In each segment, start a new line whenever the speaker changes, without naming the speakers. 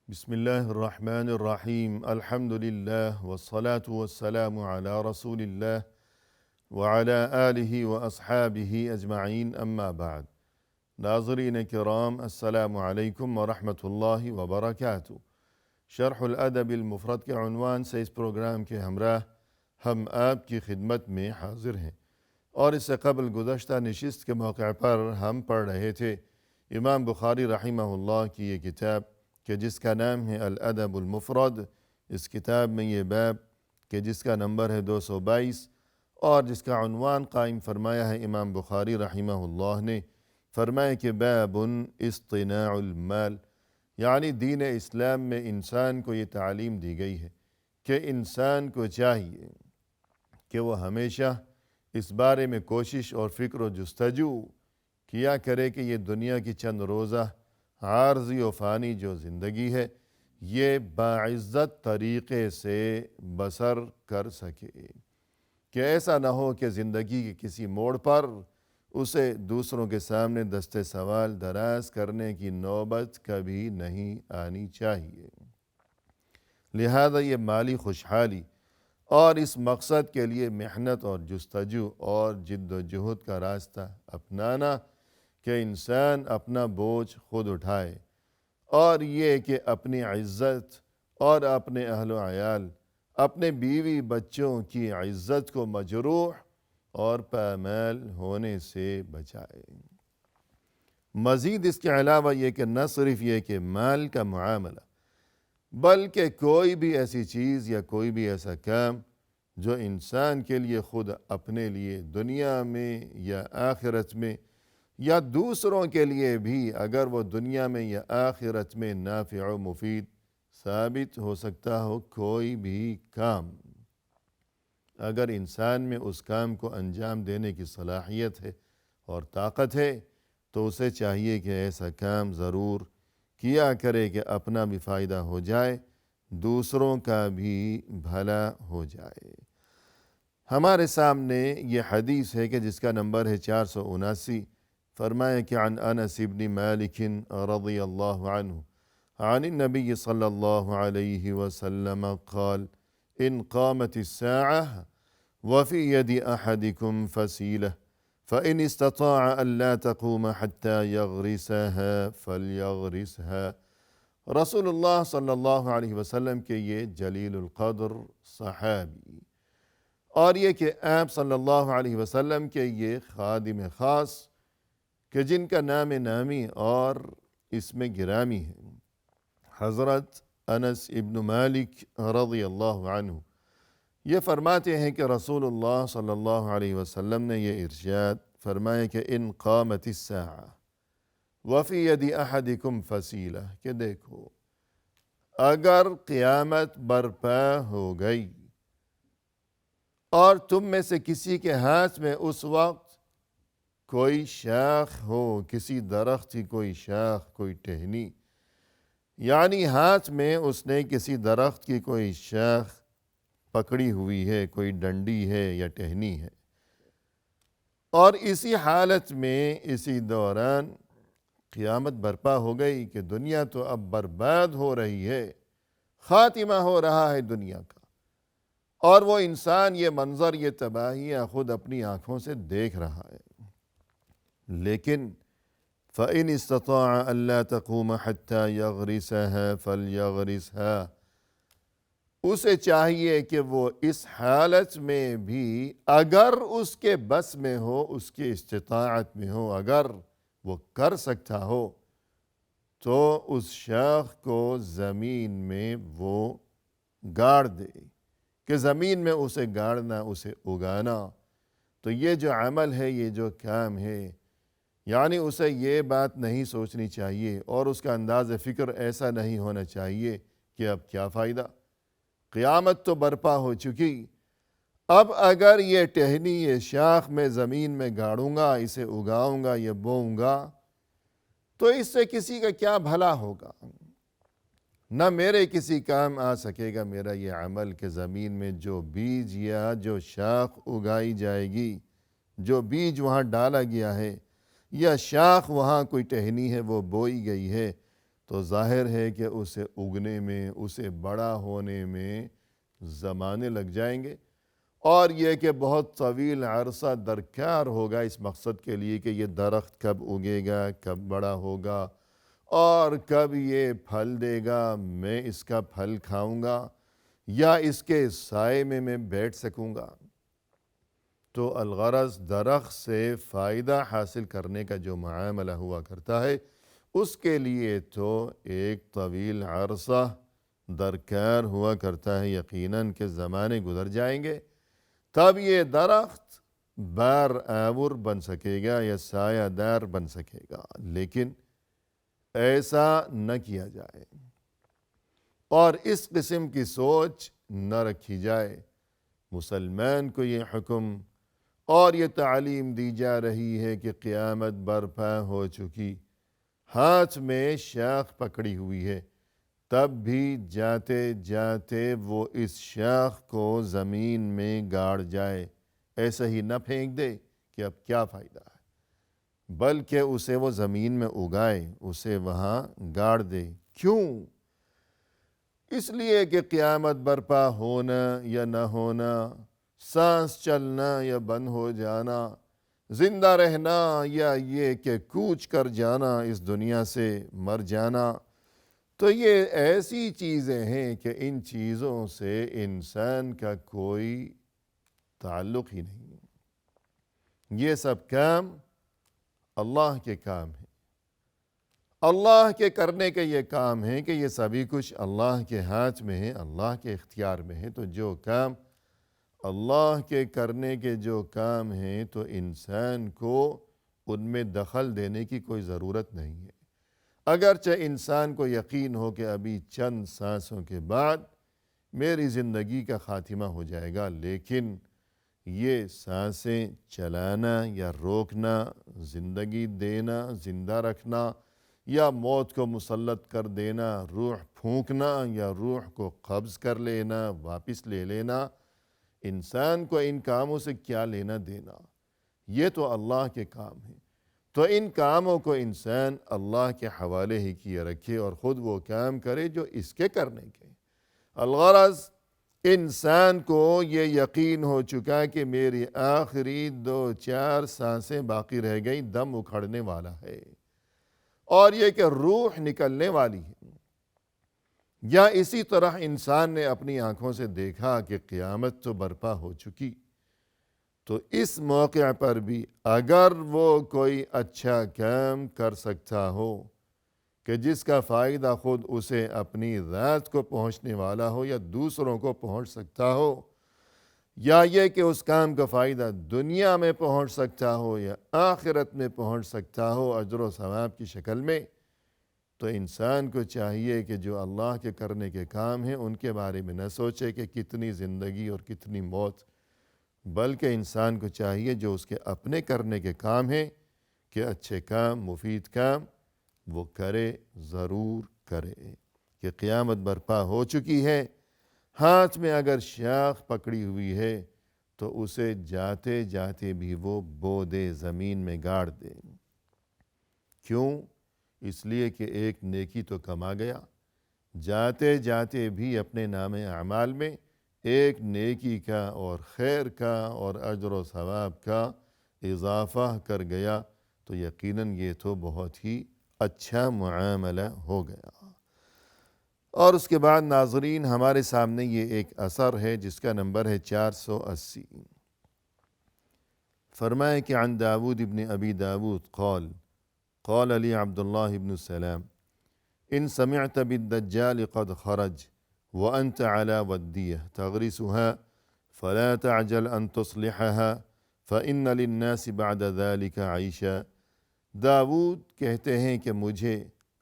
بسم الله الرحمن الرحیم الحمد للہ والصلاة والسلام علی رسول اللہ وعلی آلہ واصحابہ اجمعین اما بعد۔ ناظرین کرام، السلام علیکم ورحمۃ اللہ وبرکاتہ۔ شرح الادب المفرد کے عنوان سے اس پروگرام کے ہمراہ ہم آپ کی خدمت میں حاضر ہیں، اور اس سے قبل گزشتہ نشست کے موقع پر ہم پڑھ رہے تھے امام بخاری رحمہ اللہ کی یہ کتاب کہ جس کا نام ہے الادب المفرد۔ اس کتاب میں یہ باب کہ جس کا نمبر ہے 222 اور جس کا عنوان قائم فرمایا ہے امام بخاری رحمہ اللہ نے، فرمایا کہ باب اصطناع المال، یعنی دین اسلام میں انسان کو یہ تعلیم دی گئی ہے کہ انسان کو چاہیے کہ وہ ہمیشہ اس بارے میں کوشش اور فکر و جستجو کیا کرے کہ یہ دنیا کی چند روزہ عارضی و فانی جو زندگی ہے یہ باعزت طریقے سے بسر کر سکے، کہ ایسا نہ ہو کہ زندگی کے کسی موڑ پر اسے دوسروں کے سامنے دست سوال دراز کرنے کی نوبت کبھی نہیں آنی چاہیے۔ لہذا یہ مالی خوشحالی اور اس مقصد کے لیے محنت اور جستجو اور جد و جہد کا راستہ اپنانا کہ انسان اپنا بوجھ خود اٹھائے، اور یہ کہ اپنی عزت اور اپنے اہل و عیال، اپنے بیوی بچوں کی عزت کو مجروح اور پامال ہونے سے بچائے۔ مزید اس کے علاوہ یہ کہ نہ صرف یہ کہ مال کا معاملہ، بلکہ کوئی بھی ایسی چیز یا کوئی بھی ایسا کام جو انسان کے لیے خود اپنے لیے دنیا میں یا آخرت میں یا دوسروں کے لیے بھی اگر وہ دنیا میں یا آخرت میں نافع و مفید ثابت ہو سکتا ہو، کوئی بھی کام اگر انسان میں اس کام کو انجام دینے کی صلاحیت ہے اور طاقت ہے تو اسے چاہیے کہ ایسا کام ضرور کیا کرے کہ اپنا بھی فائدہ ہو جائے، دوسروں کا بھی بھلا ہو جائے۔ ہمارے سامنے یہ حدیث ہے کہ جس کا نمبر ہے 479۔ فرمایا کہ عن انس بن مالک رضی اللہ عنہ عن النبی صلی اللہ علیہ وسلم قال ان قامت الساعة وفي يد أحدكم فسيلة فإن استطاع ألا تقوم حتى يغرسها فليغرسها۔ رسول اللہ صلی اللہ علیہ وسلم کے یہ جلیل القدر صحابی، اور یہ کہ آپ صلی اللہ علیہ وسلم کے یہ خادم خاص کہ جن کا نام نامی اور اسم گرامی ہے، حضرت انس ابن مالک رضی اللہ عنہ، یہ فرماتے ہیں کہ رسول اللہ صلی اللہ علیہ وسلم نے یہ ارشاد فرمایا کہ ان قامت الساعة وفی ید احدکم فسیلہ، کہ دیکھو اگر قیامت برپا ہو گئی اور تم میں سے کسی کے ہاتھ میں اس وقت کوئی شاخ ہو، کسی درخت کی کوئی شاخ، کوئی ٹہنی، یعنی ہاتھ میں اس نے کسی درخت کی کوئی شاخ پکڑی ہوئی ہے، کوئی ڈنڈی ہے یا ٹہنی ہے، اور اسی حالت میں اسی دوران قیامت برپا ہو گئی کہ دنیا تو اب برباد ہو رہی ہے، خاتمہ ہو رہا ہے دنیا کا، اور وہ انسان یہ منظر، یہ تباہیاں خود اپنی آنکھوں سے دیکھ رہا ہے، لیکن فَإِنِ اسْتَطَاعَ أَلَّا تَقُومَ حَتَّى يَغْرِسَهَا فَلْيَغْرِسْهَا، اسے چاہیے کہ وہ اس حالت میں بھی اگر اس کے بس میں ہو، اس کی استطاعت میں ہو، اگر وہ کر سکتا ہو تو اس شاخ کو زمین میں وہ گاڑ دے، کہ زمین میں اسے گاڑنا، اسے اگانا۔ تو یہ جو عمل ہے، یہ جو کام ہے، یعنی اسے یہ بات نہیں سوچنی چاہیے اور اس کا انداز فکر ایسا نہیں ہونا چاہیے کہ اب کیا فائدہ، قیامت تو برپا ہو چکی، اب اگر یہ ٹہنی، یہ شاخ میں زمین میں گاڑوں گا، اسے اگاؤں گا، یہ بوؤں گا، تو اس سے کسی کا کیا بھلا ہوگا، نہ میرے کسی کام آ سکے گا میرا یہ عمل کہ زمین میں جو بیج یا جو شاخ اگائی جائے گی، جو بیج وہاں ڈالا گیا ہے یا شاخ وہاں کوئی ٹہنی ہے وہ بوئی گئی ہے، تو ظاہر ہے کہ اسے اگنے میں، اسے بڑا ہونے میں زمانے لگ جائیں گے، اور یہ کہ بہت طویل عرصہ درکار ہوگا اس مقصد کے لیے کہ یہ درخت کب اگے گا، کب بڑا ہوگا، اور کب یہ پھل دے گا، میں اس کا پھل کھاؤں گا یا اس کے سائے میں بیٹھ سکوں گا۔ تو الغرض درخت سے فائدہ حاصل کرنے کا جو معاملہ ہوا کرتا ہے، اس کے لیے تو ایک طویل عرصہ درکار ہوا کرتا ہے، یقیناً کہ زمانے گزر جائیں گے تب یہ درخت بار آور بن سکے گا یا سایہ دار بن سکے گا، لیکن ایسا نہ کیا جائے اور اس قسم کی سوچ نہ رکھی جائے۔ مسلمان کو یہ حکم اور یہ تعلیم دی جا رہی ہے کہ قیامت برپا ہو چکی، ہاتھ میں شاخ پکڑی ہوئی ہے، تب بھی جاتے جاتے وہ اس شاخ کو زمین میں گاڑ جائے، ایسا ہی نہ پھینک دے کہ اب کیا فائدہ ہے، بلکہ اسے وہ زمین میں اگائے، اسے وہاں گاڑ دے۔ کیوں؟ اس لیے کہ قیامت برپا ہونا یا نہ ہونا، سانس چلنا یا بند ہو جانا، زندہ رہنا یا یہ کہ کوچ کر جانا، اس دنیا سے مر جانا، تو یہ ایسی چیزیں ہیں کہ ان چیزوں سے انسان کا کوئی تعلق ہی نہیں ہے۔ یہ سب کام اللہ کے کام ہیں، اللہ کے کرنے کے یہ کام ہیں کہ یہ سبھی کچھ اللہ کے ہاتھ میں ہے، اللہ کے اختیار میں ہے۔ تو جو کام اللہ کے کرنے کے جو کام ہیں تو انسان کو ان میں دخل دینے کی کوئی ضرورت نہیں ہے۔ اگرچہ انسان کو یقین ہو کہ ابھی چند سانسوں کے بعد میری زندگی کا خاتمہ ہو جائے گا، لیکن یہ سانسیں چلانا یا روکنا، زندگی دینا، زندہ رکھنا یا موت کو مسلط کر دینا، روح پھونکنا یا روح کو قبض کر لینا، واپس لے لینا، انسان کو ان کاموں سے کیا لینا دینا؟ یہ تو اللہ کے کام ہیں۔ تو ان کاموں کو انسان اللہ کے حوالے ہی کیے رکھے اور خود وہ کام کرے جو اس کے کرنے کے۔ الغرض انسان کو یہ یقین ہو چکا کہ میری آخری 2-4 سانسیں باقی رہ گئی، دم اکھڑنے والا ہے، اور یہ کہ روح نکلنے والی ہے۔ یا اسی طرح انسان نے اپنی آنکھوں سے دیکھا کہ قیامت تو برپا ہو چکی، تو اس موقع پر بھی اگر وہ کوئی اچھا کام کر سکتا ہو کہ جس کا فائدہ خود اسے اپنی ذات کو پہنچنے والا ہو یا دوسروں کو پہنچ سکتا ہو، یا یہ کہ اس کام کا فائدہ دنیا میں پہنچ سکتا ہو یا آخرت میں پہنچ سکتا ہو اجر و ثواب کی شکل میں، تو انسان کو چاہیے کہ جو اللہ کے کرنے کے کام ہیں ان کے بارے میں نہ سوچے کہ کتنی زندگی اور کتنی موت، بلکہ انسان کو چاہیے جو اس کے اپنے کرنے کے کام ہیں کہ اچھے کام، مفید کام وہ کرے، ضرور کرے۔ کہ قیامت برپا ہو چکی ہے، ہاتھ میں اگر شاخ پکڑی ہوئی ہے تو اسے جاتے جاتے بھی وہ بو دے، زمین میں گاڑ دے۔ کیوں؟ اس لیے کہ ایک نیکی تو کما گیا، جاتے جاتے بھی اپنے نام اعمال میں ایک نیکی کا اور خیر کا اور اجر و ثواب کا اضافہ کر گیا، تو یقیناً یہ تو بہت ہی اچھا معاملہ ہو گیا۔ اور اس کے بعد ناظرین ہمارے سامنے یہ ایک اثر ہے جس کا نمبر ہے 480۔ فرمائے کہ عن داود ابن ابی داود قال لي عبد الله بن السلام إن سمعت بالدجال قد خرج وأنت على ودية تغرسها فلا تعجل أن تصلحها فإن للناس بعد ذلك عيشا۔ داود کہتے ہیں کہ مجھے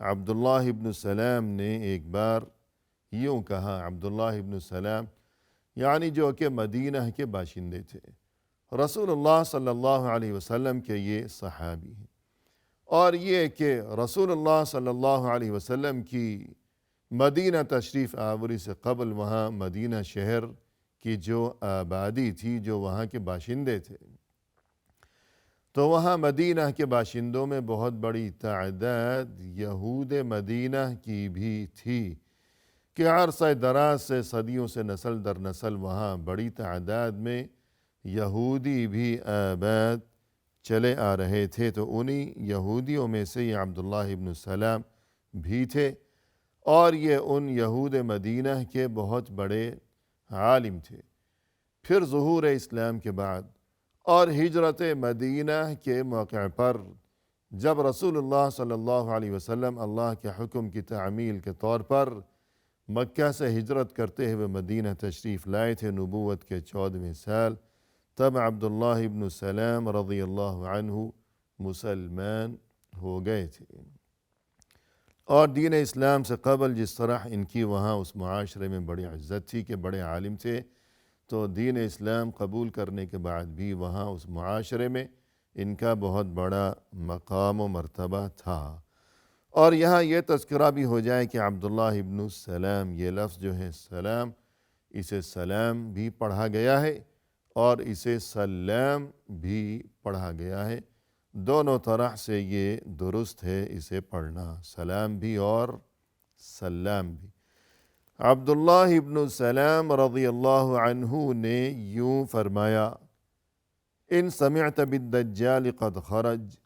عبداللہ ابن السلام نے ایک بار یوں کہا۔ عبداللہ ابن السلام یعنی جو کہ مدینہ کے باشندے تھے، رسول اللہ صلی اللہ علیہ وسلم کے یہ صحابی ہیں، اور یہ کہ رسول اللہ صلی اللہ علیہ وسلم کی مدینہ تشریف آوری سے قبل وہاں مدینہ شہر کی جو آبادی تھی، جو وہاں کے باشندے تھے، تو وہاں مدینہ کے باشندوں میں بہت بڑی تعداد یہود مدینہ کی بھی تھی کہ عرصہ دراز سے صدیوں سے نسل در نسل وہاں بڑی تعداد میں یہودی بھی آباد چلے آ رہے تھے۔ تو انہی یہودیوں میں سے یہ عبداللہ ابن سلام بھی تھے، اور یہ ان یہود مدینہ کے بہت بڑے عالم تھے۔ پھر ظہور اسلام کے بعد اور ہجرت مدینہ کے موقع پر جب رسول اللہ صلی اللہ علیہ وسلم اللہ کے حکم کی تعمیل کے طور پر مکہ سے ہجرت کرتے ہوئے مدینہ تشریف لائے تھے نبوت کے 14ویں سال، تب عبداللہ ابن سلام رضی اللہ عنہ مسلمان ہو گئے تھے۔ اور دین اسلام سے قبل جس طرح ان کی وہاں اس معاشرے میں بڑی عزت تھی کہ بڑے عالم تھے، تو دین اسلام قبول کرنے کے بعد بھی وہاں اس معاشرے میں ان کا بہت بڑا مقام و مرتبہ تھا۔ اور یہاں یہ تذکرہ بھی ہو جائے کہ عبداللہ ابن السلام، یہ لفظ جو ہے سلام، اسے سلام بھی پڑھا گیا ہے اور اسے سلام بھی پڑھا گیا ہے، دونوں طرح سے یہ درست ہے اسے پڑھنا، سلام بھی اور سلام بھی۔ عبداللہ ابن سلام رضی اللہ عنہ نے یوں فرمایا: ان سمعت بالدجال قد خرج،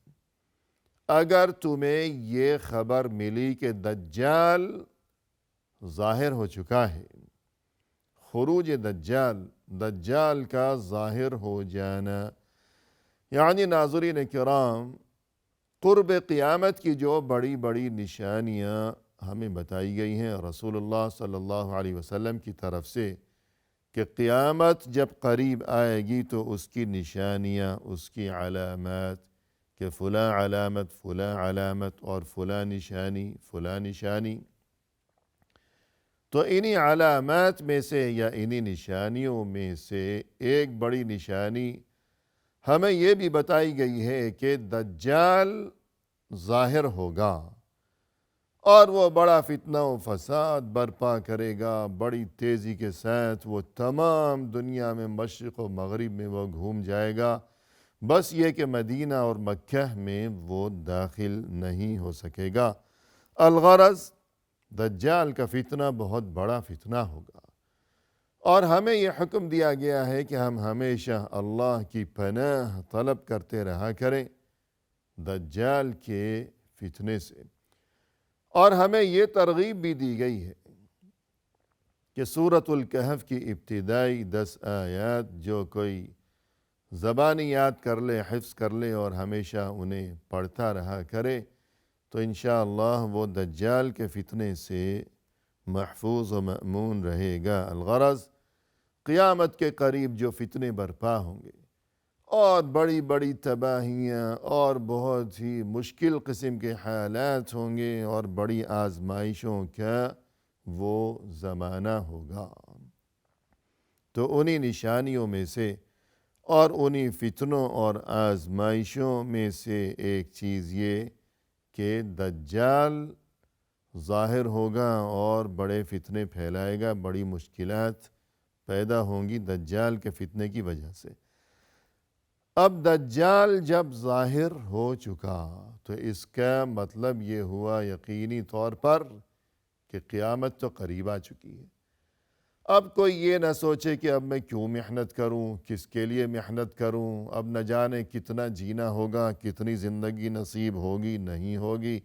اگر تمہیں یہ خبر ملی کہ دجال ظاہر ہو چکا ہے، خروج دجال، دجال کا ظاہر ہو جانا، یعنی ناظرین کرام قرب قیامت کی جو بڑی بڑی نشانیاں ہمیں بتائی گئی ہیں رسول اللہ صلی اللہ علیہ وسلم کی طرف سے کہ قیامت جب قریب آئے گی تو اس کی نشانیاں، اس کی علامات، کہ فلاں علامت، فلاں علامت اور فلاں نشانی، فلاں نشانی، تو انہی علامات میں سے یا انہی نشانیوں میں سے ایک بڑی نشانی ہمیں یہ بھی بتائی گئی ہے کہ دجال ظاہر ہوگا اور وہ بڑا فتنہ و فساد برپا کرے گا، بڑی تیزی کے ساتھ وہ تمام دنیا میں مشرق و مغرب میں وہ گھوم جائے گا، بس یہ کہ مدینہ اور مکہ میں وہ داخل نہیں ہو سکے گا۔ الغرض دجال کا فتنہ بہت بڑا فتنہ ہوگا، اور ہمیں یہ حکم دیا گیا ہے کہ ہم ہمیشہ اللہ کی پناہ طلب کرتے رہا کریں دجال کے فتنے سے۔ اور ہمیں یہ ترغیب بھی دی گئی ہے کہ سورۃ الکہف کی ابتدائی 10 آیات جو کوئی زبانی یاد کر لے، حفظ کر لے اور ہمیشہ انہیں پڑھتا رہا کرے تو انشاءاللہ وہ دجال کے فتنے سے محفوظ و مأمون رہے گا۔ الغرض قیامت کے قریب جو فتنے برپا ہوں گے اور بڑی بڑی تباہیاں اور بہت ہی مشکل قسم کے حالات ہوں گے اور بڑی آزمائشوں کا وہ زمانہ ہوگا، تو انہی نشانیوں میں سے اور انہی فتنوں اور آزمائشوں میں سے ایک چیز یہ کہ دجال ظاہر ہوگا اور بڑے فتنے پھیلائے گا، بڑی مشکلات پیدا ہوں گی دجال کے فتنے کی وجہ سے۔ اب دجال جب ظاہر ہو چکا تو اس کا مطلب یہ ہوا یقینی طور پر کہ قیامت تو قریب آ چکی ہے۔ اب کوئی یہ نہ سوچے کہ اب میں کیوں محنت کروں، کس کے لیے محنت کروں، اب نہ جانے کتنا جینا ہوگا، کتنی زندگی نصیب ہوگی نہیں ہوگی،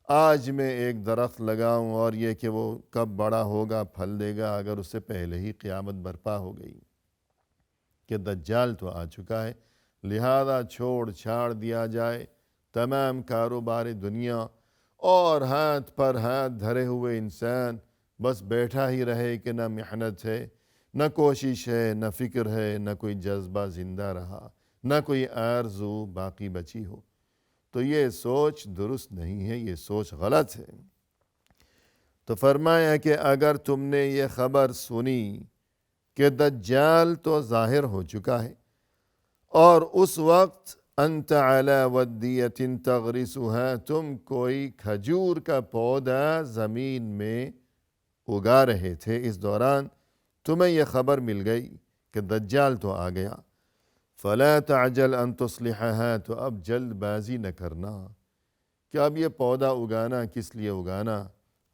آج میں ایک درخت لگاؤں اور یہ کہ وہ کب بڑا ہوگا، پھل دے گا، اگر اس سے پہلے ہی قیامت برپا ہو گئی کہ دجال تو آ چکا ہے، لہذا چھوڑ چھاڑ دیا جائے تمام کاروبار دنیا اور ہاتھ پر ہاتھ دھرے ہوئے انسان بس بیٹھا ہی رہے کہ نہ محنت ہے، نہ کوشش ہے، نہ فکر ہے، نہ کوئی جذبہ زندہ رہا، نہ کوئی آرزو باقی بچی ہو، تو یہ سوچ درست نہیں ہے، یہ سوچ غلط ہے۔ تو فرمایا کہ اگر تم نے یہ خبر سنی کہ دجال تو ظاہر ہو چکا ہے اور اس وقت انت علی ودیۃ تغرسها، تم کوئی کھجور کا پودا زمین میں اگا رہے تھے، اس دوران تمہیں یہ خبر مل گئی کہ دجال تو آ گیا، فلا تعجل ان تصلحها، تو اب جلد بازی نہ کرنا کہ اب یہ پودا اگانا کس لیے اگانا،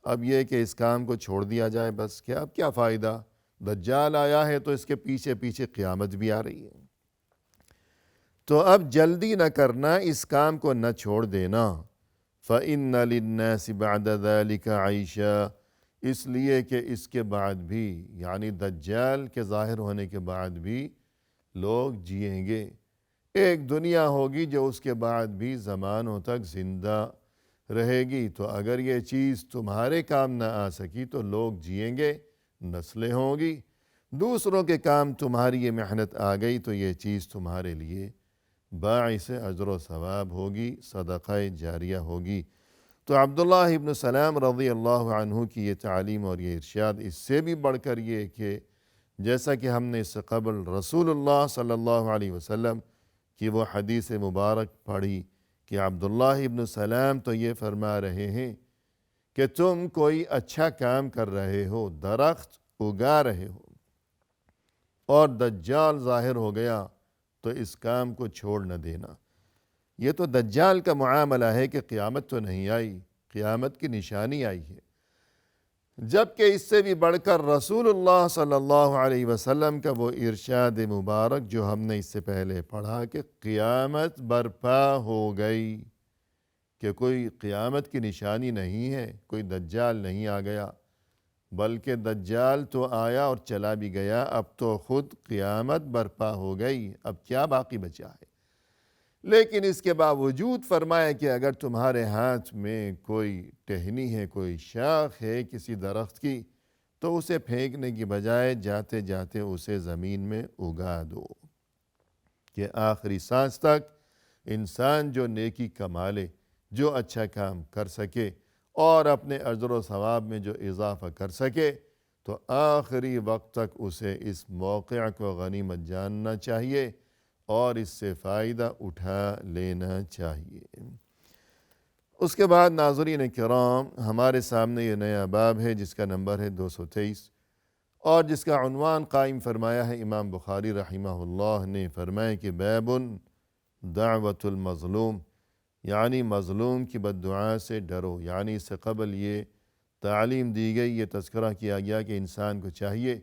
اب یہ کہ اس کام کو چھوڑ دیا جائے بس، کہ اب کیا فائدہ، دجال آیا ہے تو اس کے پیچھے پیچھے قیامت بھی آ رہی ہے، تو اب جلدی نہ کرنا، اس کام کو نہ چھوڑ دینا۔ فَإِنَّ لِلنَّاسِ بَعْدَ ذَلِكَ عَيْشًا، اس لیے کہ اس کے بعد بھی، یعنی دجال کے ظاہر ہونے کے بعد بھی لوگ جئیں گے، ایک دنیا ہوگی جو اس کے بعد بھی زمانوں تک زندہ رہے گی، تو اگر یہ چیز تمہارے کام نہ آ سکی تو لوگ جئیں گے، نسلیں ہوں گی، دوسروں کے کام تمہاری یہ محنت آ گئی تو یہ چیز تمہارے لیے باعث اجر و ثواب ہوگی، صدقہ جاریہ ہوگی۔ تو عبداللہ ابن سلام رضی اللہ عنہ کی یہ تعلیم اور یہ ارشاد، اس سے بھی بڑھ کر یہ کہ جیسا کہ ہم نے اس سے قبل رسول اللہ صلی اللہ علیہ وسلم کی وہ حدیث مبارک پڑھی کہ عبداللہ ابن سلام تو یہ فرما رہے ہیں کہ تم کوئی اچھا کام کر رہے ہو، درخت اگا رہے ہو، اور دجال ظاہر ہو گیا تو اس کام کو چھوڑ نہ دینا۔ یہ تو دجال کا معاملہ ہے کہ قیامت تو نہیں آئی، قیامت کی نشانی آئی ہے، جبکہ اس سے بھی بڑھ کر رسول اللہ صلی اللہ علیہ وسلم کا وہ ارشاد مبارک جو ہم نے اس سے پہلے پڑھا کہ قیامت برپا ہو گئی، کہ کوئی قیامت کی نشانی نہیں ہے، کوئی دجال نہیں آ گیا، بلکہ دجال تو آیا اور چلا بھی گیا، اب تو خود قیامت برپا ہو گئی، اب کیا باقی بچا ہے۔ لیکن اس کے باوجود فرمایا کہ اگر تمہارے ہاتھ میں کوئی ٹہنی ہے، کوئی شاخ ہے کسی درخت کی، تو اسے پھینکنے کی بجائے جاتے جاتے اسے زمین میں اگا دو، کہ آخری سانس تک انسان جو نیکی کما لے، جو اچھا کام کر سکے اور اپنے اجر و ثواب میں جو اضافہ کر سکے، تو آخری وقت تک اسے اس موقع کو غنیمت جاننا چاہیے اور اس سے فائدہ اٹھا لینا چاہیے۔ اس کے بعد ناظرین کرام، ہمارے سامنے یہ نیا باب ہے جس کا نمبر ہے 223، اور جس کا عنوان قائم فرمایا ہے امام بخاری رحمہ اللہ نے، فرمایا کہ باب دعوت المظلوم، یعنی مظلوم کی بددعا سے ڈرو۔ یعنی اس سے قبل یہ تعلیم دی گئی، یہ تذکرہ کیا گیا کہ انسان کو چاہیے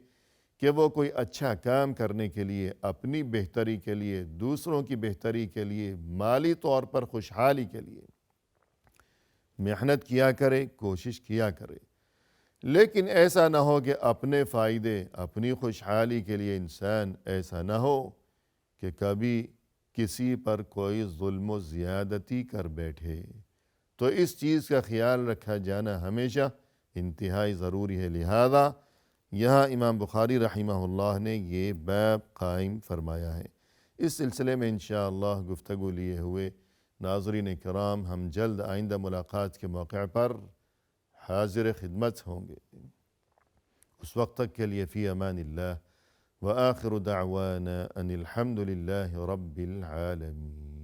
کہ وہ کوئی اچھا کام کرنے کے لیے، اپنی بہتری کے لیے، دوسروں کی بہتری کے لیے، مالی طور پر خوشحالی کے لیے محنت کیا کرے، کوشش کیا کرے، لیکن ایسا نہ ہو کہ اپنے فائدے، اپنی خوشحالی کے لیے انسان ایسا نہ ہو کہ کبھی کسی پر کوئی ظلم و زیادتی کر بیٹھے، تو اس چیز کا خیال رکھا جانا ہمیشہ انتہائی ضروری ہے۔ لہذا یہاں امام بخاری رحمہ اللہ نے یہ باب قائم فرمایا ہے۔ اس سلسلے میں انشاءاللہ گفتگو لیے ہوئے ناظرین کرام، ہم جلد آئندہ ملاقات کے موقع پر حاضر خدمت ہوں گے۔ اس وقت تک کے لیے فی امان اللہ، وآخر دعوانا ان الحمد للہ رب العالمین۔